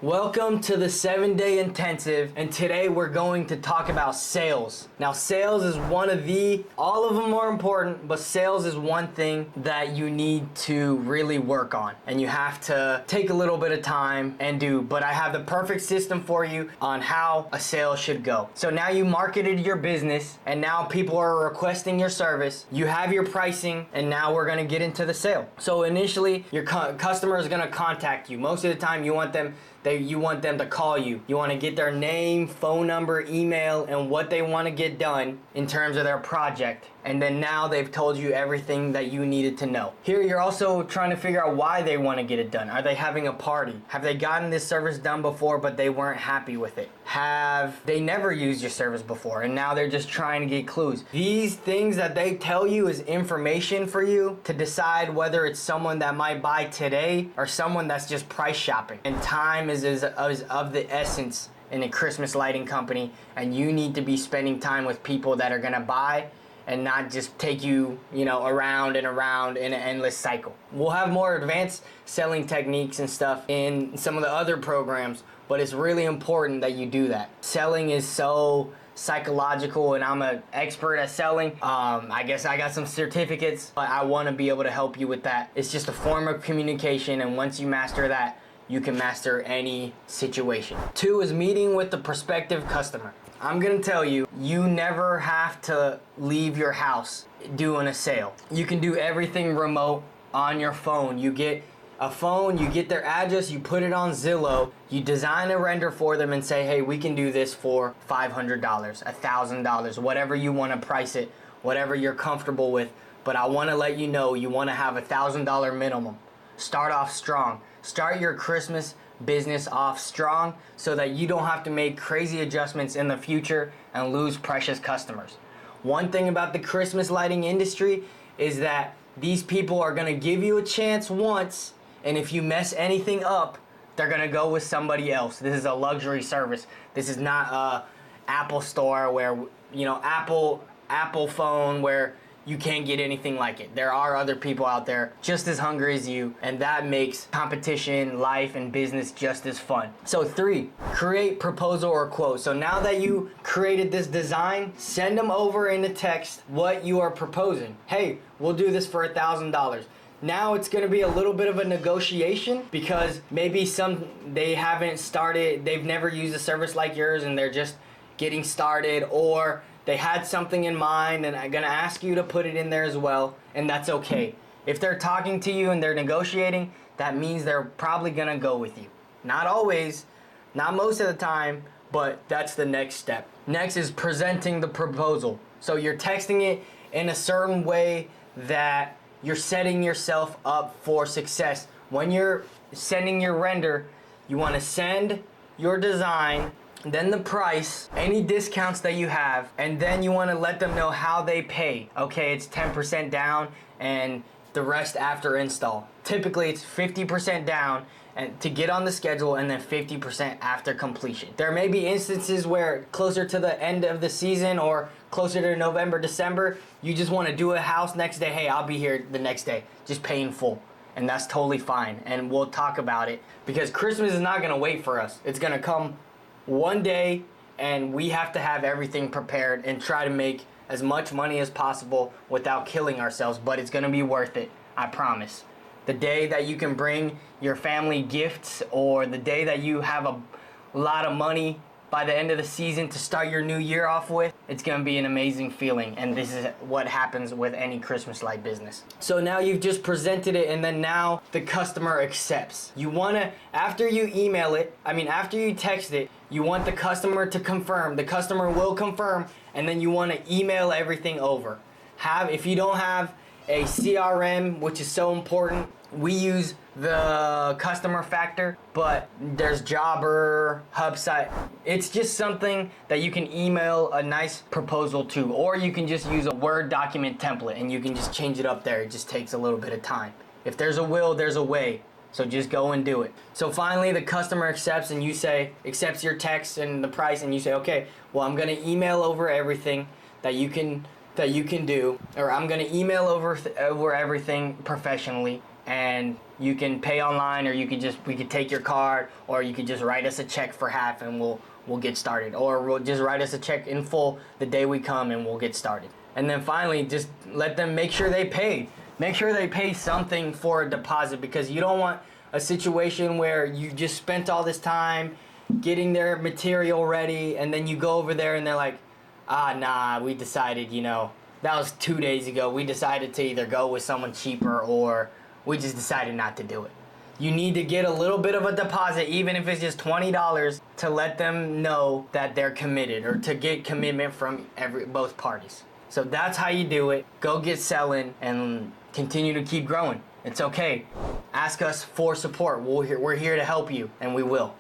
Welcome to the 7-day intensive, and today we're going to talk about sales. Now, sales is all of them are important, but sales is one thing that you need to really work on, and you have to take a little bit of time and do, but I have the perfect system for you on how a sale should go. So now you marketed your business, and now people are requesting your service, you have your pricing, and now we're gonna get into the sale. So initially, your customer is gonna contact you. Most of the time, you want them to call you. You want to get their name, phone number, email, and what they want to get done in terms of their project. And then now they've told you everything that you needed to know. Here you're also trying to figure out why they want to get it done. Are they having a party? Have they gotten this service done before but they weren't happy with it? Have they never used your service before and now they're just trying to get clues? These things that they tell you is information for you to decide whether it's someone that might buy today or someone that's just price shopping. And time is of the essence in a Christmas lighting company, and you need to be spending time with people that are gonna buy and not just take you, around and around in an endless cycle. We'll have more advanced selling techniques and stuff in some of the other programs, but it's really important that you do that. Selling is so psychological, and I'm an expert at selling. I guess I got some certificates, but I want to be able to help you with that. It's just a form of communication, and once you master that, you can master any situation. 2 is meeting with the prospective customer. I'm gonna tell you, you never have to leave your house doing a sale. You can do everything remote on your phone. You get a phone, you get their address, you put it on Zillow, you design a render for them and say, hey, we can do this for $500, $1,000, whatever you wanna price it, whatever you're comfortable with. But I wanna let you know, you wanna have $1,000 minimum. Start off strong. Start your Christmas business off strong so that you don't have to make crazy adjustments in the future and lose precious customers. One thing about the Christmas lighting industry is that these people are gonna give you a chance once, and if you mess anything up, they're gonna go with somebody else. This is a luxury service. This is not a Apple store where, Apple phone where you can't get anything like it. There are other people out there just as hungry as you, and that makes competition, life, and business just as fun. So 3, create proposal or quote. So now that you created this design, send them over in a text what you are proposing. Hey, we'll do this for $1,000. Now it's gonna be a little bit of a negotiation because maybe they've never used a service like yours and they're just getting started, or they had something in mind and I'm gonna ask you to put it in there as well, and that's okay. If they're talking to you and they're negotiating, that means they're probably gonna go with you. Not always, not most of the time, but that's the next step. Next is presenting the proposal. So you're texting it in a certain way that you're setting yourself up for success. When you're sending your render, you wanna send your design, then the price, any discounts that you have, and then you want to let them know how they pay. Okay, it's 10% down and the rest after install. Typically it's 50% down and to get on the schedule, and then 50% after completion. There may be instances where closer to the end of the season or closer to November, December, you just want to do a house next day. Hey, I'll be here the next day, just pay in full. And that's totally fine, and we'll talk about it because Christmas is not going to wait for us. It's going to come one day, and we have to have everything prepared and try to make as much money as possible without killing ourselves, but it's gonna be worth it, I promise. The day that you can bring your family gifts, or the day that you have a lot of money by the end of the season to start your new year off with, it's gonna be an amazing feeling, and this is what happens with any Christmas light business. So now you've just presented it, and then now the customer accepts. You wanna, after you text it, you want the customer to confirm. The customer will confirm, and then you wanna email everything over. If you don't have a CRM, which is so important, we use the customer factor, but there's Jobber, HubSite. It's just something that you can email a nice proposal to, or you can just use a Word document template and you can just change it up there. It just takes a little bit of time. If there's a will, there's a way. So just go and do it. So finally the customer accepts, and accepts your text and the price, and you say, okay, well, I'm gonna email over everything that you can do, or I'm gonna email over everything professionally, and you can pay online, or we could take your card, or you could just write us a check for half and we'll get started, or we'll just write us a check in full the day we come and we'll get started. And then finally, just let them make sure they pay. Make sure they pay something for a deposit, because you don't want a situation where you just spent all this time getting their material ready and then you go over there and they're like, nah, we decided, that was 2 days ago. We decided to either go with someone cheaper, or we just decided not to do it. You need to get a little bit of a deposit, even if it's just $20, to let them know that they're committed, or to get commitment from both parties. So that's how you do it. Go get selling and continue to keep growing. It's okay. Ask us for support. We're here to help you, and we will.